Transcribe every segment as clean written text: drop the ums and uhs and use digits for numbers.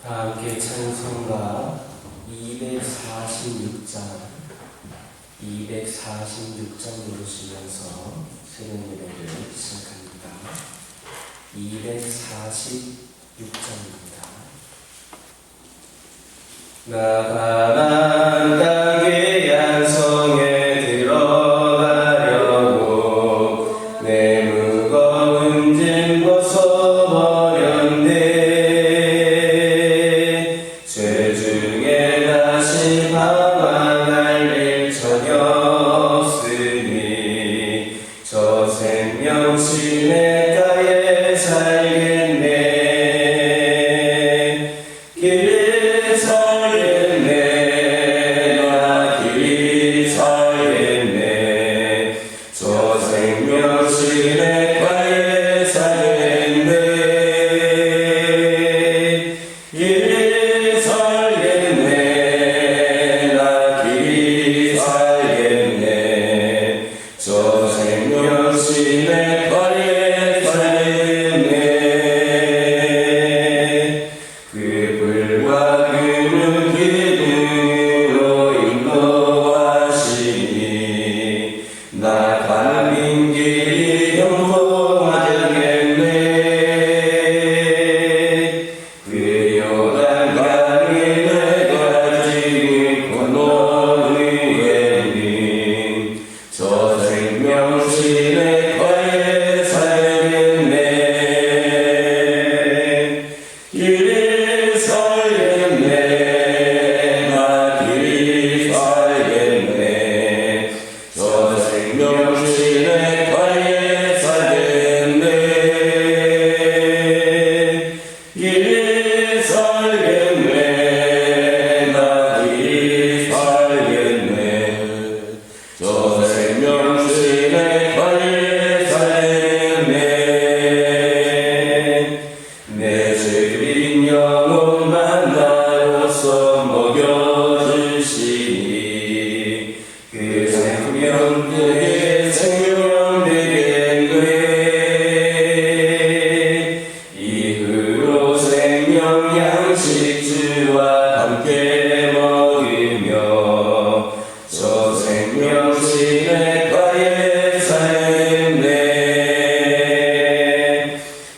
다 함께 찬송가 246장 부르시면서 새로운 예배를 시작합니다. 246장입니다. 나가난 땅의 양성에 들어가려고 내 무거운 짐 벗어버렸네. 죄 중에 다시 방황할 일 전혀 없으니 저 생명 시냇가에 살겠네. 길을 살겠네. 나 길이 살겠네. 저 생명 시냇가에 살겠네. 길이 살겠네. 나 길이 살겠네. 저 생명 시냇가에 살겠네. 그 불과 그는 기둥으로 인도하시니 나 가는 길이 형통하겠네. 그 요단강이 내가 지금 건너 위에는 저 생명 시냇가에 살겠네. 길이 살겠네. 나 길이 살겠네. 저 생명 시냇가에 살겠네. 길이 살겠네. 나 길이 살겠네. 저 생명 시냇가에 살겠네. 내 죄인 영혼 만나로서 먹여주시니 그 생명 되게 생명 되겠네. 이후로 생명 양식주와 함께 먹으며 저 생명 시냇가에 살겠네.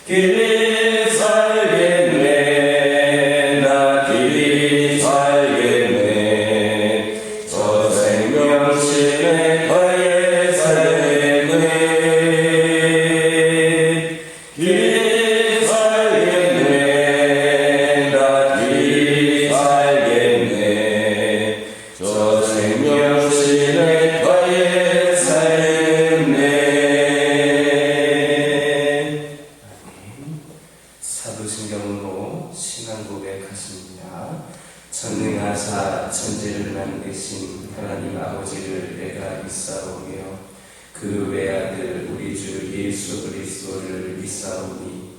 길이 살겠네. 나 길이 살겠네. 저 생명 시냇가에 살겠네. 길이 살겠네. 나 길이 살겠네. 저 생명 시냇가에 살겠네. 사도신경으로 신앙 고백하십니다. 전능하사 천지를 만드신 하나님 아버지를 내가 믿사오며 그 외아들 우리 주 예수 그리스도를 믿사오니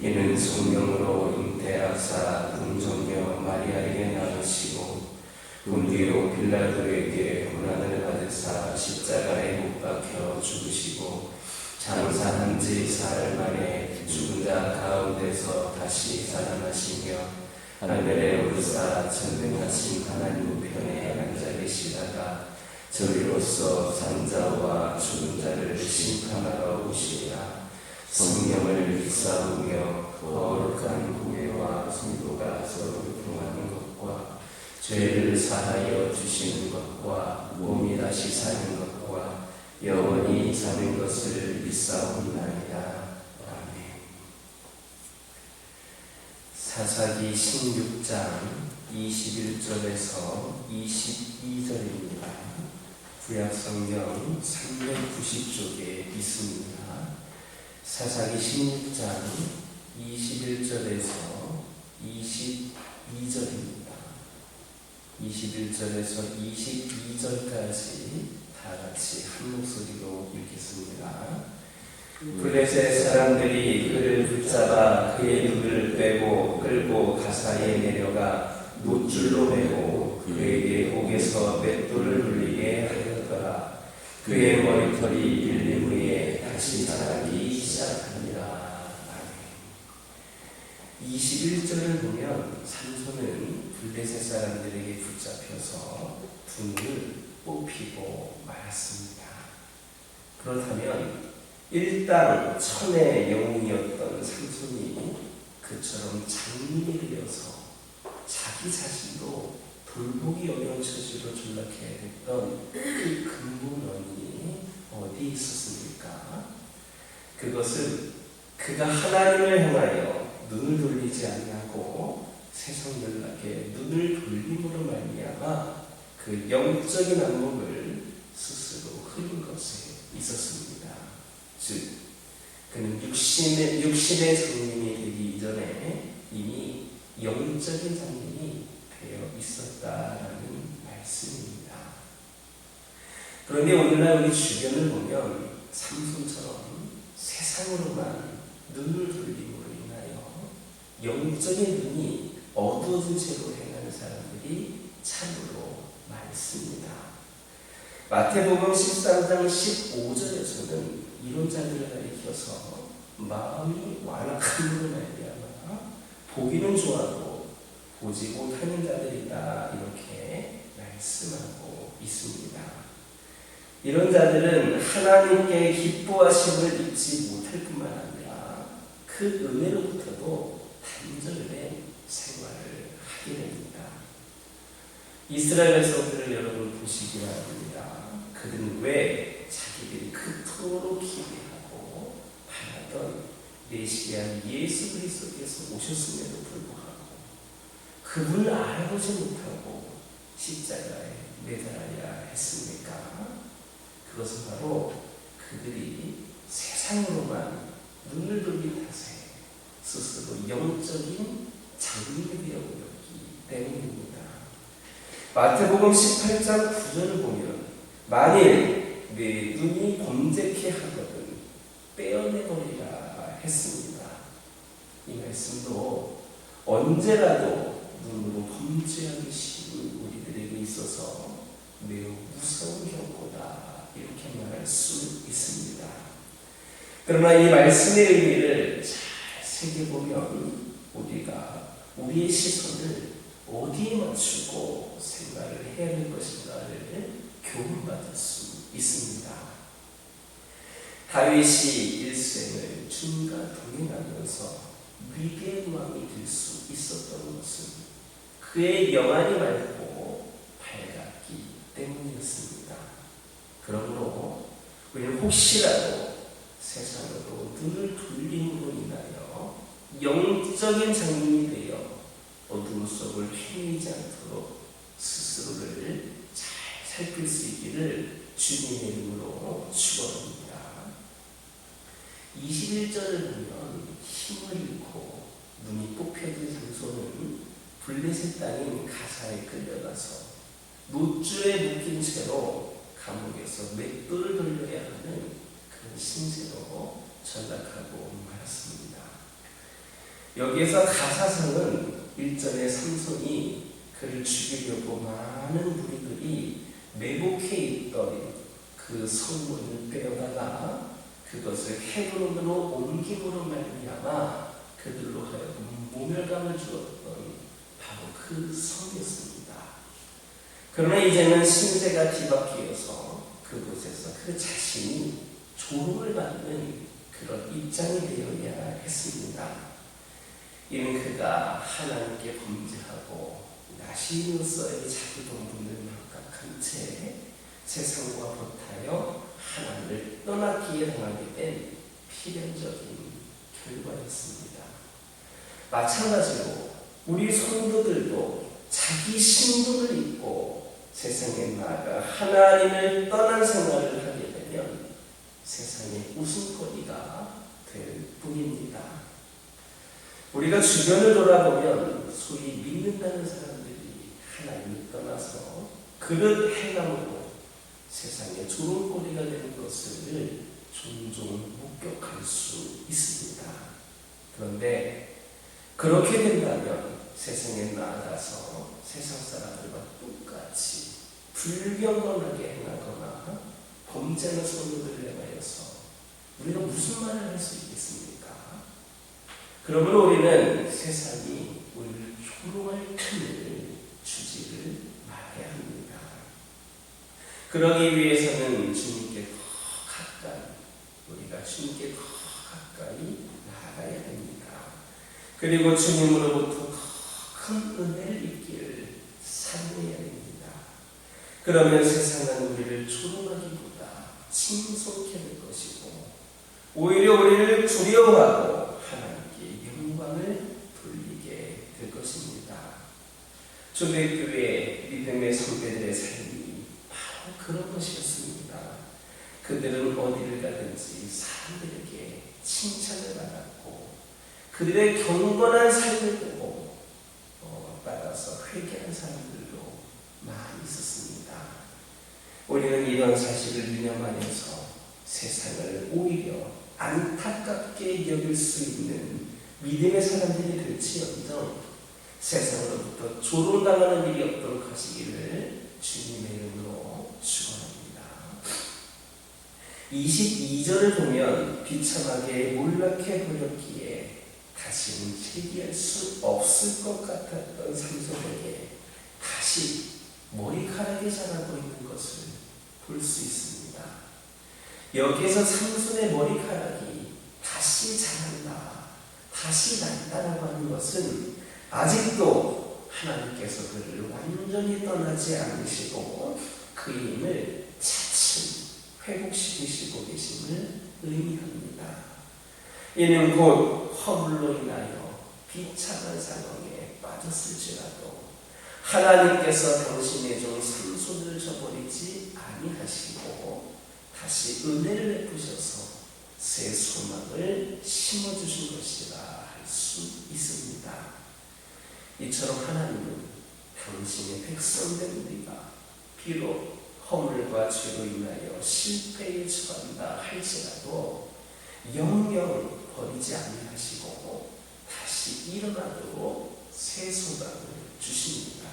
이는 성령으로 잉태하사 동정녀 마리아에게 낳으시고 본디오 빌라도에게 고난을 받으사 십자가에 못 박혀 죽으시고 장사한 지 사흘 만에 죽은 자 가운데서 다시 살아나시며 하늘에 오르사 전능하신 하나님 우편에 앉아 계시다가 저리로서 산자와 죽은 자를 심판하러 오시리라. 성령을 믿사오며 거룩한 교회와 성도가 서로 교통하는 것과 죄를 사하여 주시는 것과 몸이 다시 사는 것과 영원히 사는 것을 믿사옵나이다. 아멘. 사사기 16장 21절에서 22절입니다. 구약성경 390쪽에 있습니다. 사사기 16장 21절에서 22절입니다. 21절에서 22절까지 다 같이 한 목소리로 읽겠습니다. 블레셋 사람들이 그를 붙잡아 그의 눈을 빼고 끌고 가사에 내려가 노줄로 매고 그에게 옥에서 맷돌을 물리게 하였더라. 그의 머리털이 밀림 후에 다시 자라기 시작합니다. 21절을 보면 삼손은 블레셋 사람들에게 붙잡혀서 등을 뽑히고 말았습니다. 그렇다면 일당 천의 영웅이었던 삼손이 그처럼 장님이 되어서 자기 자신도 돌보기 어려운 처지로 전락해야 됐던 그 근본원이 어디 있었습니까? 그것은 그가 하나님을 향하여 눈을 돌리지 아니하고 세상 연락에 눈을 돌림으로 말미암아 그 영적인 안목을 스스로 흐린 것에 있었습니다. 즉 그는 육신의 장님이 되기 이전에 이미 영적인 장님이 되어 있었다라는 말씀입니다. 그런데 오늘날 우리 주변을 보면 삼손처럼 세상으로만 눈을 돌림으로 인하여 영적인 눈이 어두워진 채로 행하는 사람들이 참으로 많습니다. 마태복음 13장 15절에서는 이런 자들을 가리켜서 마음이 완악함으로 말미암아 보기는 좋아도 보지 못하는 자들이다 이렇게 말씀하고 있습니다. 이런 자들은 하나님께 기뻐하심을 잊지 못할 뿐만 아니라 그 은혜로부터도 단절된 생활을 하게 됩니다. 이스라엘 백성들을 여러분 보시기 바랍니다. 그들은 왜 자기들이 그토록 기대하고 바라던 메시아 예수 그리스도께서 오셨음에도 불구하고 그분을 알아보지 못하고 십자가에 매달아야 했습니까? 그것은 바로 그들이 세상으로만 눈을 돌린 탓에 스스로 영적인 장님이 되어버렸기 때문입니다. 마태복음 18장 9절을 보면 만일 내 눈이 범죄케 하거든 빼어내버리라 했습니다. 이 말씀도 언제라도 눈으로 범죄하기 쉬운 우리들에게 있어서 매우 무서운 경고다 이렇게 말할 수 있습니다. 그러나 이 말씀의 의미를 잘 새겨보면 우리가 우리의 시선을 어디에 맞추고 생각을 해야 할 것인가를 교훈받을 수 있습니다. 다윗이 일생을 주님과 동행하면서 위대한 왕이 될 수 있었던 것은 그의 영안이 맑고 밝았기 때문이었습니다. 그러므로 우리는 혹시라도 세상으로 눈을 돌림으로 인하여 영적인 장님이 되어 어둠 속을 헤매지 않도록 스스로를 잘 살필 수 있기를 주님의 이름으로 축원합니다. 21절을 보면 힘을 잃고 눈이 뽑혀진 삼손은 블레셋 땅인 가사에 끌려가서 노줄에 묶인 채로 감옥에서 맷돌을 돌려야 하는 그런 신세로 전락하고 말았습니다. 여기에서 가사성은 일전에 삼손이 그를 죽이려고 많은 무리들이 매복해 있던 그 성문을 빼어다가 그것을 헤브론으로 옮김으로 말미암아 그들로 하여금 모멸감을 주었던 바로 그 성이었습니다. 그러나 이제는 신세가 뒤바뀌어서 그곳에서 그 자신이 조롱을 받는 그런 입장이 되어야 했습니다. 이는 그가 하나님께 범죄하고 나시로서의 자기 동분을 망각한 채 세상과 버타여 하나님을 떠나기에 당하게 된 필연적인 결과였습니다. 마찬가지로 우리 성도들도 자기 신분을 잊고 세상에 나아가 하나님을 떠난 생활을 하게 되면 세상의 웃음거리가 될 뿐입니다. 우리가 주변을 돌아보면 소위 믿는다는 사람들이 하나님을 떠나서 그릇 행함으로 세상의 조롱거리가 되는 것을 종종 목격할 수 있습니다. 그런데 그렇게 된다면 세상에 나아가서 세상 사람들과 똑같이 불경건하게 행하거나 범죄나 선호를 행하여서 우리가 무슨 말을 할 수 있겠습니까? 그러므로 우리는 세상이 우리를 조롱할 틈을 주지를 말아야 합니다. 그러기 위해서는 주님께 더 가까이, 우리가 주님께 더 가까이 나아가야 합니다. 그리고 주님으로부터 더 큰 은혜를 입기를 사모해야 됩니다. 그러면 세상은 우리를 조롱하기보다 칭송케 될 것이고, 오히려 우리를 두려워하고 하나님께 영광을 돌리게 될 것입니다. 초대교회 믿음의 선배들의 삶이 바로 그런 것이었습니다. 그들은 어디를 가든지 사람들에게 칭찬을 받았고, 그들의 경건한 삶을 보고 따라서 회개한 사람들도 많이 있었습니다. 우리는 이런 사실을 유념하면서 세상을 오히려 안타깝게 여길 수 있는 믿음의 사람들이 될지언정 세상으로부터 조롱당하는 일이 없도록 하시기를 주님의 이름으로 축원합니다. 22절을 보면 비참하게 몰락해 버렸기에 다시는 회개할 수 없을 것 같았던 삼손에게 다시 머리카락이 자라고 있는 것을 볼 수 있습니다. 여기에서 삼손의 머리카락이 다시 자란다, 다시 난다라고 하는 것은 아직도 하나님께서 그를 완전히 떠나지 않으시고 그의 힘을 차츰 회복시키시고 계심을 의미합니다. 이는 곧 허물로 인하여 비참한 상황에 빠졌을지라도 하나님께서 당신의 종 삼손을 저버리지 아니하시고 다시 은혜를 베푸셔서 새 소망을 심어주신 것이라 할 수 있습니다. 이처럼 하나님은 당신의 백성된 우리가 비록 허물과 죄로 인하여 실패에 처한다 할지라도 영영 버리지 아니하시고 다시 일어나도록 새 소망을 주십니다.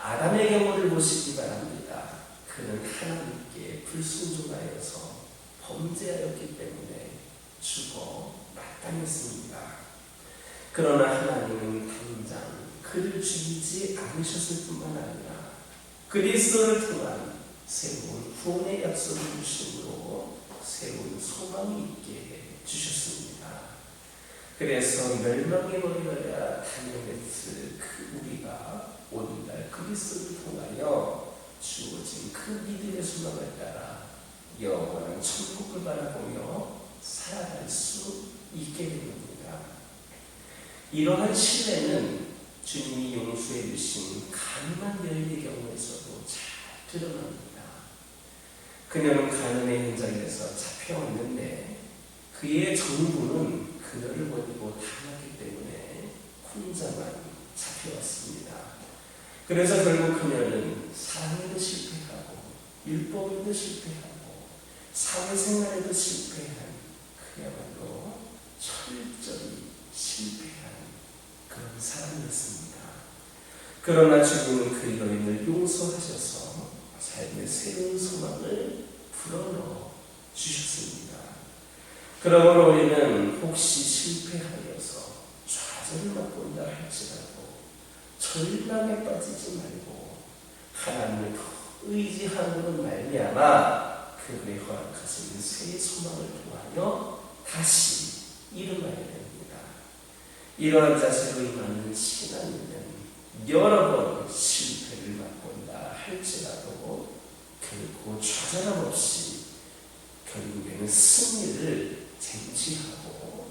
아담의 경우를 보시기 바랍니다. 그는 하나님께 불순종하여서 범죄하였기 때문에 죽어 마땅했습니다. 그러나 하나님은 당장 그를 죽이지 않으셨을 뿐만 아니라 그리스도를 통한 새로운 구원의 약속을 주심으로 새로운 소망이 있게 해주셨습니다. 그래서 멸망에 버려야 단연했을 그 우리가 오늘날 그리스도를 통하여 주어진 그 믿음의 소망을 따라 영원한 천국을 바라보며 살아갈 수 있게 됩니다. 이러한 신뢰는 주님이 용서해 주신 가늠한 여인의 경우에서도 잘 드러납니다. 그녀는 가늠의 현장에서 잡혀왔는데 그의 정부는 그녀를 버리고 당하기 때문에 혼자만 잡혀왔습니다. 그래서 결국 그녀는 사랑에도 실패하고 율법에도 실패하고 사회생활에도 실패한 그야말로 철저히 실패한 그런 사람이었습니다. 그러나 주님은 그 여인을 용서하셔서 삶의 새로운 소망을 불어넣어 주셨습니다. 그러므로 우리는 혹시 실패하여서 좌절을 맛본다 할지라도 절망에 빠지지 말고 하나님을 더 의지함으로 말미암아 그분의 허락하신 새 소망을 통하여 다시 일어나야 됩니다. 이러한 자세로 임하는 신앙인은 여러 번 실패를 맛본다 할지라도 결코 좌절함 없이 결국에는 승리를 쟁취하고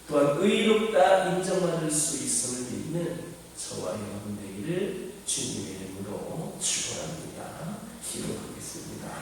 또한 의롭다 인정받을 수 있음을 믿는 저와 여러분 되기를 주님의 이름으로 축원합니다. 기도하겠습니다.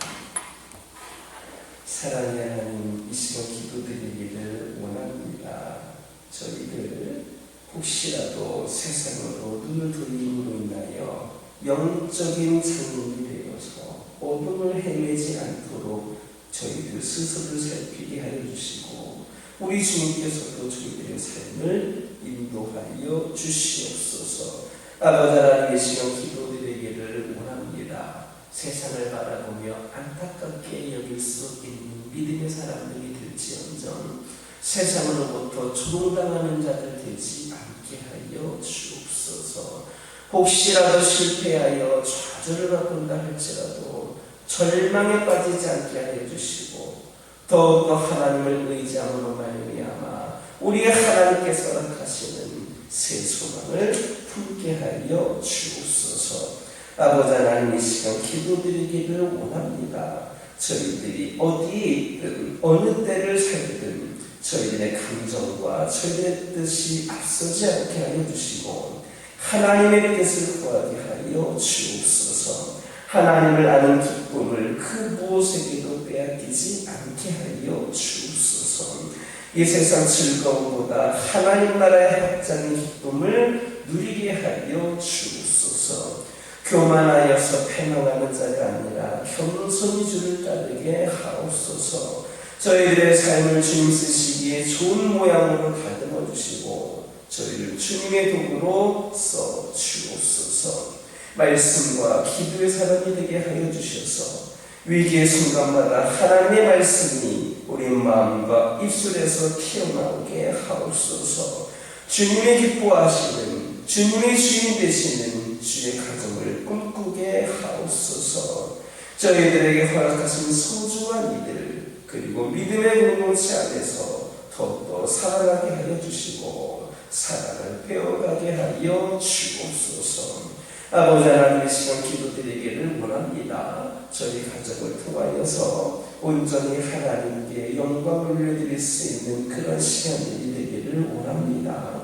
사랑의 하나님, 이 시간 기도드리기를 원합니다. 저희들 혹시라도 세상으로 눈을 돌림으로 인하여 영적인 장님이 되어서 어둠을 헤매지 않도록 저희들 스스로를 살피게 하여 주시고 우리 주님께서도 저희들의 삶을 인도하여 주시옵소서. 아버지 하나님, 이 시간 기도드리기를 원합니다. 세상을 바라보며 안타깝게 여길 수 있는 믿음의 사람들이 될지언정 세상으로부터 조롱당하는 자들 되지 않게 하여 주옵소서. 혹시라도 실패하여 좌절을 받는다 할지라도 절망에 빠지지 않게 하여 주시고 더욱더 하나님을 의지함으로 말미암아 우리 하나님께서 허락하시는 새 소망을 품게 하여 주옵소서. 아버지 하나님, 이 시간 기도드리기를 원합니다. 저희들이 어디에 있든 어느 때를 살든 저희들의 감정과 저희들의 뜻이 앞서지 않게 하여 주시고 하나님의 뜻을 구하게 하여 주옵소서. 하나님을 아는 기쁨을 그 무엇에게도 빼앗기지 않게 하여 주옵소서. 이 세상 즐거움보다 하나님 나라의 확장의 기쁨을 누리게 하여 주옵소서. 교만하여서 패망하는 자가 아니라 겸손히 주를 따르게 하옵소서. 저희들의 삶을 주님 쓰시기에 좋은 모양으로 다듬어 주시고 저희를 주님의 도구로 써 주옵소서. 말씀과 기도의 사람이 되게 하여 주셔서 위기의 순간마다 하나님의 말씀이 우리 마음과 입술에서 튀어나오게 하옵소서. 주님의 기뻐하시는 주님의 주인 되시는 주의 가정을 꿈꾸게 하옵소서. 저희들에게 허락하신 소중한 이들 그리고 믿음의 공동체 안에서 더욱더 살아가게 하여 주시고 사랑을 배워가게 하여 주옵소서. 아버지 하나님, 이 시간 기도드리기를 원합니다. 저희 가정을 통하여서 온전히 하나님께 영광을 올려드릴 수 있는 그런 시간이 되기를 원합니다.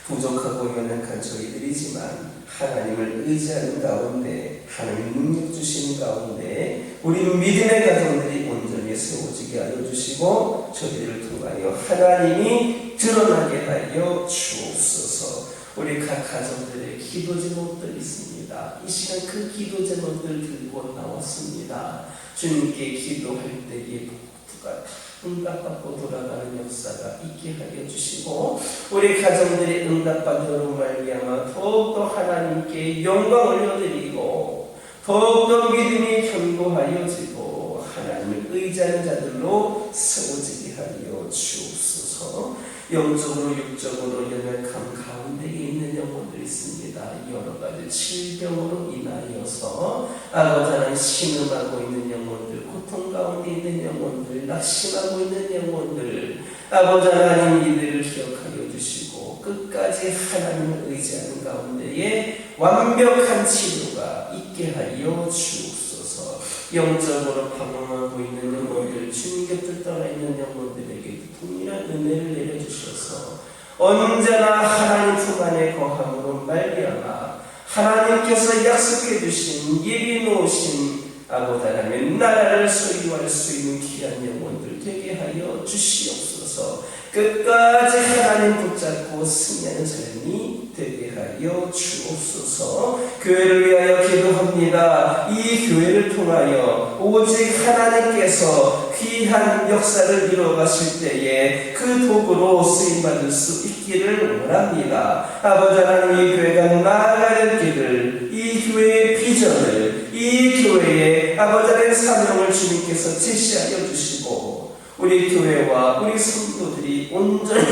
부족하고 연약한 저희들이지만 하나님을 의지하는 가운데 하나님 능력 주시는 가운데 우리 믿음의 가정들이 온전히 세워지게 하여 주시고 저희를 통하여 하나님이 드러나게 하여 주옵소서. 우리 각 가정들의 기도 제목들 있습니다. 이 시간 그 기도 제목들 들고 나왔습니다. 주님께 기도할 때에 복부가 응답받고 돌아가는 역사가 있게 하여 주시고 우리 가정들이 응답받으로 말미암아 더욱더 하나님께 영광 올려드리고 더욱더 믿음이 견고하여지고 하나님을 의지하는 자들로 세워지게 하여 주옵소서. 영적으로 육적으로 연약한 가운데에 있는 영혼들이 있습니다. 여러 가지 질병으로 인하여서 아버지 하나님 신음하고 있는 영혼들, 고통 가운데 있는 영혼들, 낙심하고 있는 영혼들, 아버지 하나님 이들을 기억하여 주시고 끝까지 하나님을 의지하는 가운데에 완벽한 치료가 있게 하여 주옵소서. 영적으로 방황하고 있는 영혼들, 주님 곁을 떠나 있는 영혼들에게 동일한 은혜를 내려주셔서 언제나 하나님 품 안에 거함으로 말미암아 하나님께서 약속해 주신 예비 놓으신 아버지 하나님의 나라를 소유할 수 있는 귀한 영혼들 되게 하여 주시옵소서. 끝까지 하나님 붙잡고 승리하는 삶이 되게 하여 주옵소서. 교회를 위하여 기도합니다. 이 교회를 통하여 오직 하나님께서 귀한 역사를 이루어가실 때에 그 도구로 쓰임받을 수 있기를 원합니다. 아버지 하나님, 이 교회가 나아가는 길을, 이 교회의 비전을, 이 교회의 아버지 하나님의 사명을 주님께서 제시하여 주시고 우리 교회와 우리 성도들이 온전히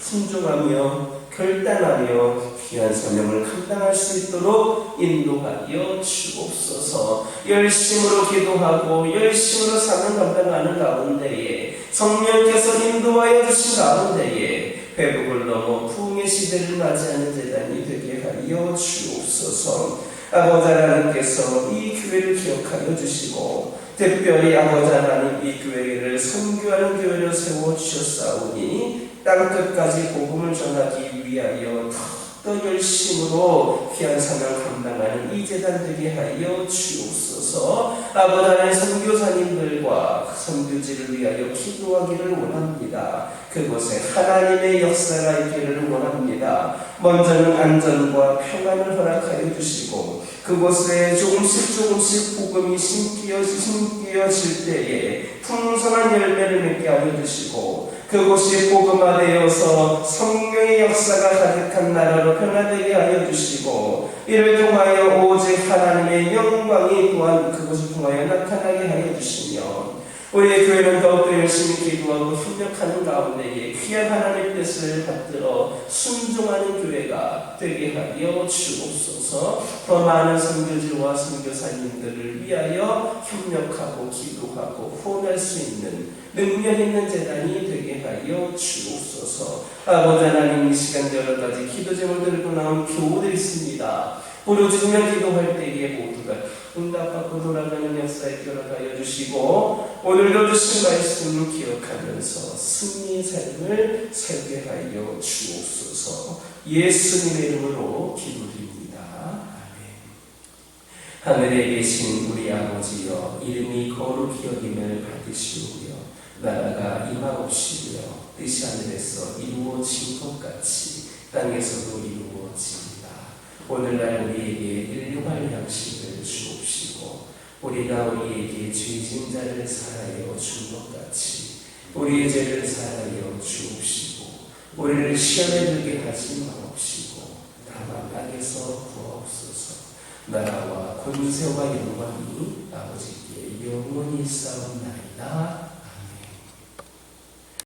순종하며 결단하며 귀한 사명을 감당할 수 있도록 인도하여 주옵소서. 열심으로 기도하고 열심으로 사명 감당하는 가운데에 성령께서 인도하여 주신 가운데에 회복을 넘어 부흥의 시대를 맞이하는 재단이 되게 하여 주옵소서. 아버지 하나님께서 이 교회를 기억하여 주시고 특별히 아버지 하나님 이 교회를 선교하는 교회로 세워주셨사오니 땅끝까지 복음을 전하기 위하여 더 열심으로 귀한 사명을 감당하는 이 재단 되게 하여 주옵소서. 아버지 하나님 선교사님들과 선교지를 위하여 기도하기를 원합니다. 그곳에 하나님의 역사가 있기를 원합니다. 먼저는 안전과 평안을 허락하여 주시고 그곳에 조금씩 복음이 심기어질 때에 풍성한 열매를 맺게 하여 주시고 그곳이 복음화되어서 성령의 역사가 가득한 나라로 변화되게 하여 주시고 이를 통하여 오직 하나님의 영광이 또한 그곳을 통하여 나타나게 하여 주시며 우리의 교회는 더욱더 열심히 기도하고 협력하는 가운데에 귀한 하나님의 뜻을 받들어 순종하는 교회가 되게 하여 주옵소서. 더 많은 선교지와 선교사님들을 위하여 협력하고 기도하고 후원할 수 있는 능력 있는 재단이 되게 하여 주옵소서. 아버지 하나님, 이 시간 여러 가지 기도 제목을 들고 나온 교우들이 있습니다. 부르짖으며 기도할 때에 모두가 응답받고 돌아가는 역사에 들어가여 주시고, 오늘도 주신 말씀을 기억하면서 승리의 삶을 살게 하여 주옵소서. 예수님의 이름으로 기도드립니다. 아멘. 하늘에 계신 우리 아버지여, 이름이 거룩히 여김을 받으시오며 나라가 임하옵시며 뜻이 하늘에서 이루어진 것 같이 땅에서도 이루어지리라. 오늘날 우리에게 일용할 양식을 주옵시고, 우리가 우리에게 죄진 자를 사하여 준 것 같이 우리의 죄를 사하여 주옵시고, 우리를 시험에 들게 하지 마옵시고 다만 악에서 구하옵소서. 나라와 권세와 영광이 아버지께 영원히 있사옵나이다.